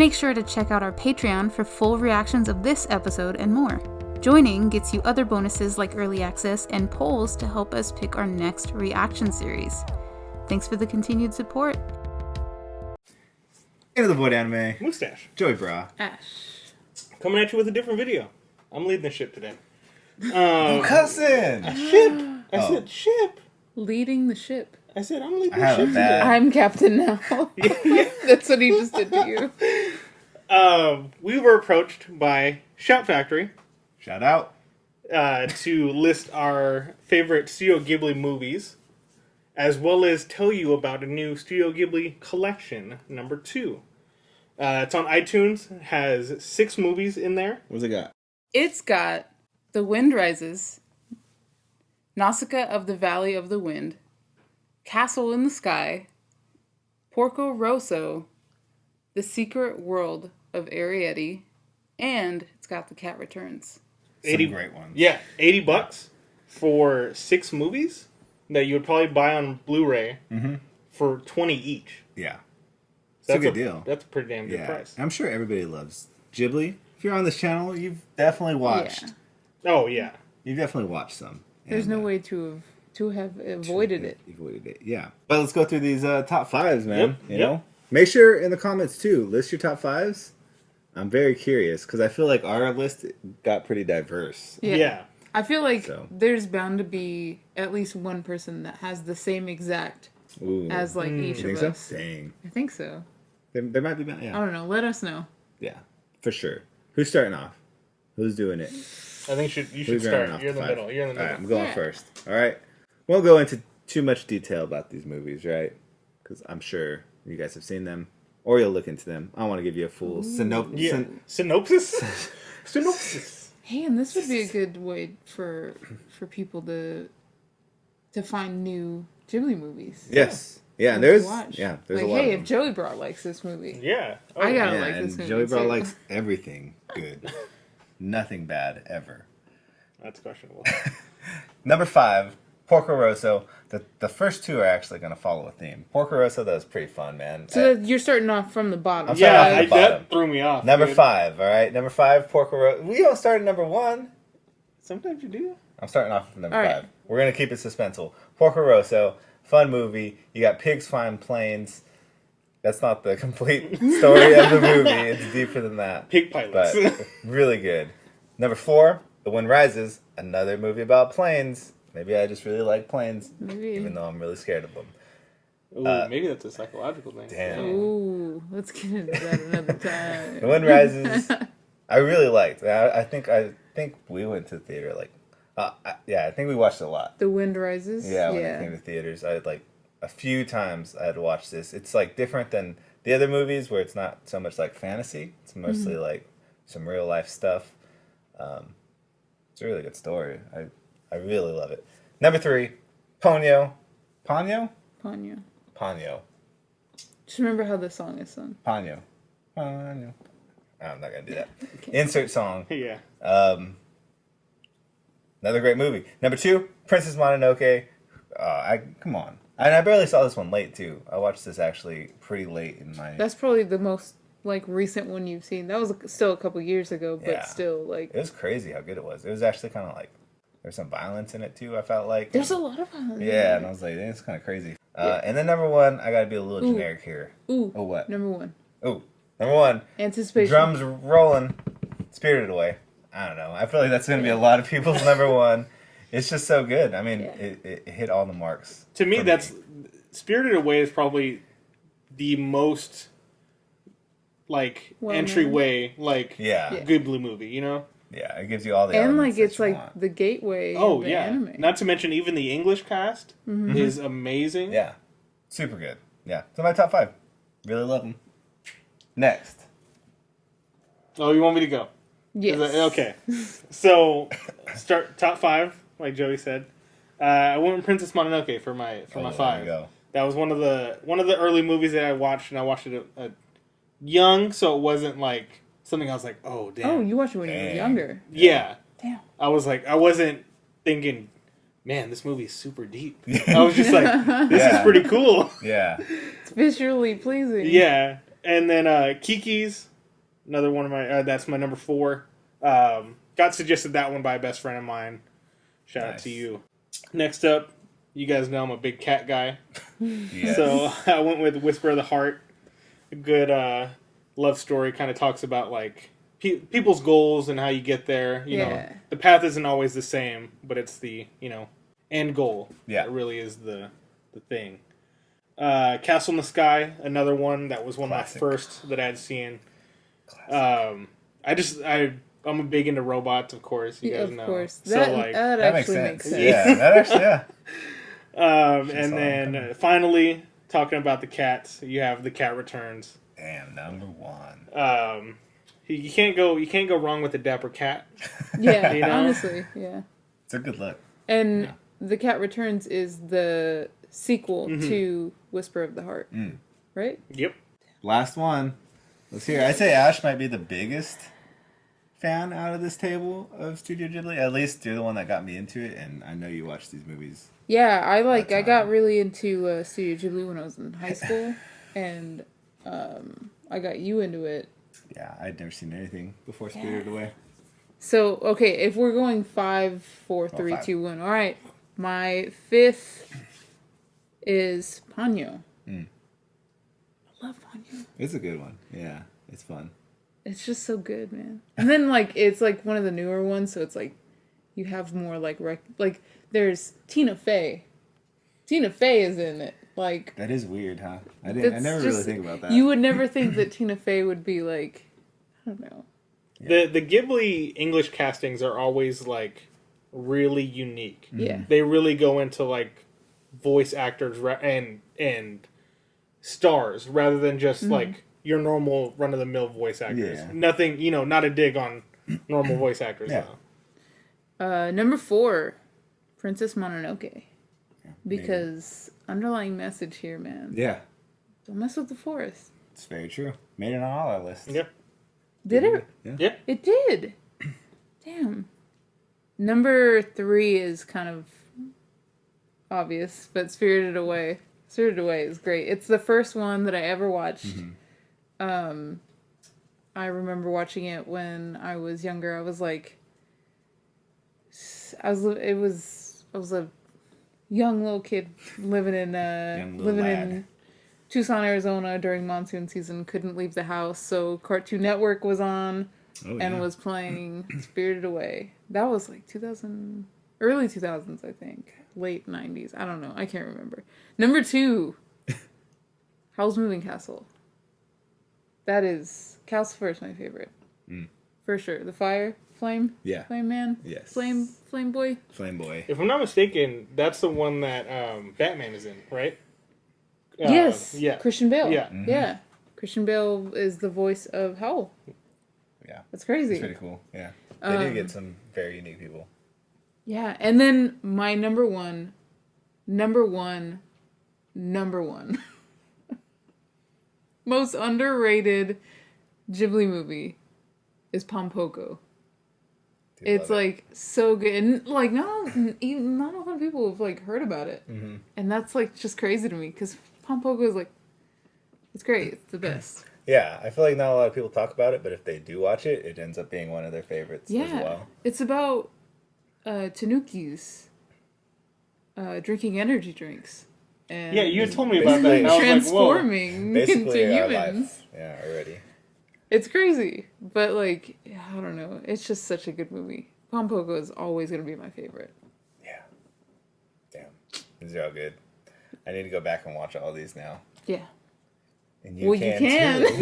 Make sure to check out our Patreon for full reactions of this episode and more. Joining gets you other bonuses like early access and polls to help us pick our next reaction series. Thanks for the continued support. Into the Void Anime. Mustache. Joey Bra. Ash. Coming at you with a different video. I'm leading the ship today. Cousin! Ship! I said ship! Leading the ship. I said I'm leading I have the a ship bad- today. I'm captain now. That's what he just did to you. We were approached by Shout Factory Shout out. to list our favorite Studio Ghibli movies, as well as tell you about a new Studio Ghibli collection, number 2. It's on iTunes, has 6 movies in there. What's it got? It's got The Wind Rises, Nausicaa of the Valley of the Wind, Castle in the Sky, Porco Rosso, The Secret World of Arrietty, and it's got The Cat Returns. Some 80 great ones. Yeah, $80 for 6 movies that you would probably buy on Blu-ray for $20 each. Yeah. It's So a good deal. That's a pretty damn good Yeah. price. I'm sure everybody loves Ghibli. If you're on this channel, you've definitely watched. Yeah. Oh yeah, You've definitely watched some. There's And, no way to have avoided it. Avoided it, yeah. But let's go through these top 5s, man. Yep, You yep. know? Make sure in the comments, too, list your top 5s. I'm very curious, because I feel like our list got pretty diverse. yeah. I feel like So. there's bound to be at least one person that has the same exact Ooh. as like each You of think us. so? Dang. I think so. There might be, I yeah. don't know. Let us know. Yeah, for sure. Who's starting off? Who's doing it? I think you should Who's running start. off You're in the five? middle. You're in the All middle. right, I'm going Yeah. first. All right. Won't go into too much detail about these movies, right? Because I'm sure you guys have seen them, or you'll look into them. I want to give you a full synopsis. Yeah. Synopsis. Synopsis. Hey, and this would be a good way for people to find new Ghibli movies. Yes. Yeah, and to there's watch. there's like, a lot hey, of if them. Joey Bra likes this movie, Yeah. Oh, I gotta Yeah, like and this movie. Joey Bra too. likes everything good. Nothing bad ever. That's questionable. Number 5, Porco Rosso. The first 2 are actually going to follow a theme. Porco Rosso, that was pretty fun, man. So you're starting off from the bottom. I'm sorry, yeah, off the bottom. that threw me off. Number dude. 5, all right? Number 5, Porco Rosso. We don't start at number 1. Sometimes you do. I'm starting off with number All 5. right. We're going to keep it suspenseful. Porco Rosso, fun movie. You got pigs flying planes. That's not the complete story of the movie. It's deeper than that. Pig pilots. But really good. Number 4, The Wind Rises. Another movie about planes. Maybe I just really like planes, Maybe. even though I'm really scared of them. Ooh, maybe that's a psychological thing. Damn. Ooh, let's get into that another time. The Wind Rises. I really liked. I think we went to the theater like, I think we watched it a lot. The Wind Rises. Yeah, when it came to theaters, I had like a few times I had watched this. It's like different than the other movies where it's not so much like fantasy. It's mostly like some real life stuff. It's a really good story. I really love it. Number 3, Ponyo. Ponyo? Ponyo. Ponyo. Just remember how the song is sung. Ponyo. Ponyo. I'm not gonna do that. Okay. Insert song. Yeah. Another great movie. Number 2, Princess Mononoke. Come on. And I barely saw this one late too. I watched this actually pretty late in my. That's probably the most like recent one you've seen. That was still a couple years ago, but Yeah. still like. It was crazy how good it was. It was actually kind of like there's some violence in it too. I felt like. There's a lot of violence. Yeah, and I was like, it's kind of crazy. And then number 1, I gotta be a little Ooh. generic here. Ooh. Oh what? Number 1. Oh, number 1. Anticipation. Drums rolling. Spirited Away. I don't know. I feel like that's gonna be a lot of people's number 1. It's just so good. I mean, Yeah. it hit all the marks. To me, for that's Spirited Away is probably the most like Well-known. entryway like Yeah. Yeah. Ghibli movie. You know. Yeah, it gives you all the and elements like it's that you like want. the gateway. Oh of the yeah. Anime. Not to mention even the English cast Mm-hmm. is amazing. Yeah, super good. Yeah, so my top 5. Really love them. Next, Oh, you want me to go? Yes. Okay. So start top 5, like Joey said. I went with Princess Mononoke for my there 5. you go. That was one of the early movies that I watched, and I watched it young, so it wasn't like something I was like, oh damn. Oh, you watched it when you were Dang. younger. Yeah. Damn. I wasn't thinking, man, this movie is super deep. I was just like, this is Yeah. pretty cool. Yeah, It's visually pleasing. Yeah. And then Kiki's Another one of my that's my number 4. Got suggested that one by a best friend of mine. Shout out Nice. to you. Next up, you guys know I'm a big cat guy, Yes. so I went with Whisper of the Heart. A good love story, kind of talks about like people's goals and how you get there. You know, Yeah. the path isn't always the same, but it's the end goal. Yeah. That really is the thing. Castle in the Sky, another one that was one Classic. of my first that I had seen. I'm a big into robots, of course. You guys Of know. course. So That, like, that that makes actually sense. makes sense. Yeah, that actually, yeah. and saw that then coming. finally talking about the cats, you have The Cat Returns. Damn, number 1. You can't go wrong with a dapper cat. Yeah, You know? honestly, yeah. It's a good look. And Yeah. The Cat Returns is the sequel Mm-hmm. to Whisper of the Heart, right? Yep. Last one. Let's hear. I'd say Ash might be the biggest fan out of this table of Studio Ghibli. At least you're the one that got me into it, and I know you watch these movies. Yeah, I That's got fine. really into Studio Ghibli when I was in high school, and I got you into it. Yeah, I'd never seen anything before Spirited Away. So okay, if we're going 5, 4, 3, 5. 2, 1. All right, my 5th is Ponyo. I love Ponyo. It's a good one. Yeah, it's fun. It's just so good, man. And then like it's like one of the newer ones, so it's like you have more like like there's Tina Fey. Tina Fey is in it. Like That is weird, huh? I that's never just- really think about that. You would never think that Tina Fey would be like, I don't know. The Ghibli English castings are always like really unique. Yeah. They really go into like voice actors and stars rather than just like your normal run of the mill voice actors. Yeah. Nothing, not a dig on normal voice actors. Yeah. Though. Number 4, Princess Mononoke. Because underlying message here, man. Yeah, Don't mess with the forest. it's very true. Made it on all our lists. Yeah. Did it? Yeah. It did. Damn. Number 3 is kind of obvious, but Spirited Away. Spirited Away is great. It's the first one that I ever watched. I remember watching it when I was younger. I was a young little kid living in Young little living lad. in Tucson, Arizona during monsoon season. Couldn't leave the house, so Cartoon Network was on Oh, and yeah. was playing Spirited Away. That was like 2000, early 2000s, I think. Late 90s. I don't know. I can't remember. Number 2, Howl's Moving Castle. That is, Castle is my favorite. For sure. The flame Yeah. man? Yes. Flame boy? Flame Boy. If I'm not mistaken, that's the one that Batman is in, right? Yes. Yeah. Christian Bale. Yeah. Yeah. Christian Bale is the voice of Howl. Yeah, That's crazy. it's pretty cool. Yeah, they do get some very unique people. Yeah, and then my number one, most underrated Ghibli movie is Pompoko. Do It's love it. like so good, and like not a lot of people have like heard about it, and that's like just crazy to me because Pompoko is like, it's great, it's the best. Yeah, I feel like not a lot of people talk about it, but if they do watch it, it ends up being one of their favorites as Yeah, well. it's about Tanukis drinking energy drinks. And Yeah, you had told me about that. And I was like, whoa. transforming Basically, into our humans. life. Yeah, already. It's crazy, but like, I don't know. It's just such a good movie. Pompoko is always gonna be my favorite. Yeah. Damn, these are all good. I need to go back and watch all these now. Yeah. And Well, you can. too.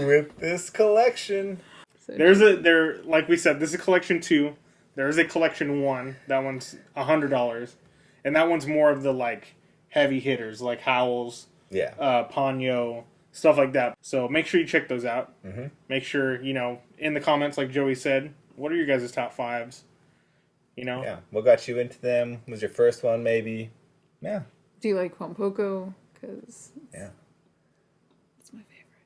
With this collection. So, Like we said, this is collection 2. There is a collection 1. That one's $100, and that one's more of the like heavy hitters, like Howl's, Yeah. Ponyo, stuff like that. So make sure you check those out. Mhm. Make sure in the comments, like Joey said, what are your guys' top 5s? Yeah. What got you into them? Was your first one maybe? Yeah. do you like Pompoko? Because Yeah. it's my favorite.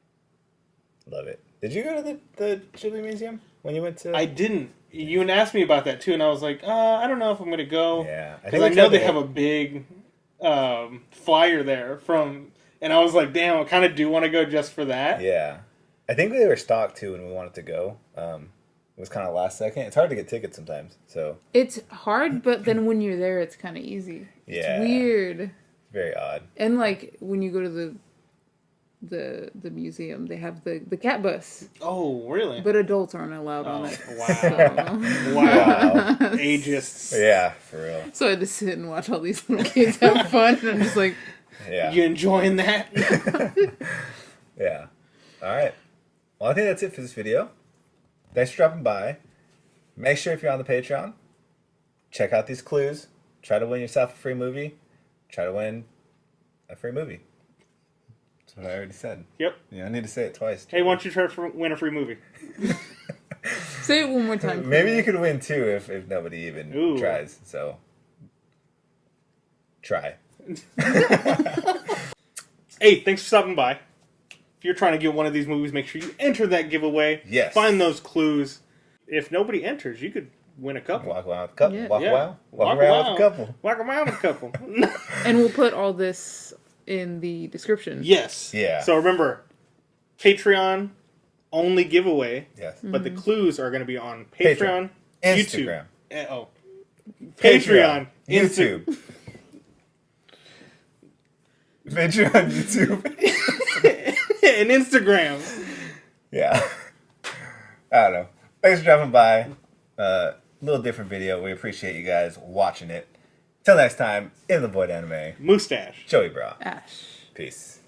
Love it. Did you go to the Ghibli Museum when you went to? I didn't. You had asked me about that too, and I was like, I don't know if I'm gonna go. Yeah. Because I know they tried have to- a big flyer there from And I was like, damn, I kind of do want to go just for that. Yeah. I think they were stocked too when we wanted to go. It was kind of last second. It's hard to get tickets sometimes. So It's hard, but then when you're there, it's kind of easy. Yeah. It's weird. very odd. And like when you go to the museum, they have the cat bus, Oh, really? but adults aren't allowed on Oh, it. wow. So, Wow. Ages. Yeah, for real. so I had to sit and watch all these little kids have fun, and I'm just like, Yeah. You enjoying that? Yeah. All right. Well, I think that's it for this video. Thanks for dropping by. Make sure if you're on the Patreon, check out these clues. Try to win yourself a free movie. Try to win a free movie. That's what I already said. Yep. Yeah, I need to say it twice. Hey, why don't you try to win a free movie? say it one more time. Maybe you could win too if nobody even Ooh. tries. So try. Hey, thanks for stopping by. If you're trying to get one of these movies, make sure you enter that giveaway. Yes. Find those clues. If nobody enters, you could win a couple. Walk around with a couple. Yeah. Walk Yeah. around. Walk Walk around around. with a couple. Walk around with a couple. And we'll put all this in the description. Yes. Yeah. So remember, Patreon only giveaway, Yes. but the clues are going to be on Patreon, Instagram. YouTube. Patreon, YouTube. Patreon, YouTube. and Instagram. Yeah. I don't know. Thanks for dropping by. Little different video. We appreciate you guys watching it. Till next time, in the Void Anime, Moustache. Joey Bra. Ash. Peace.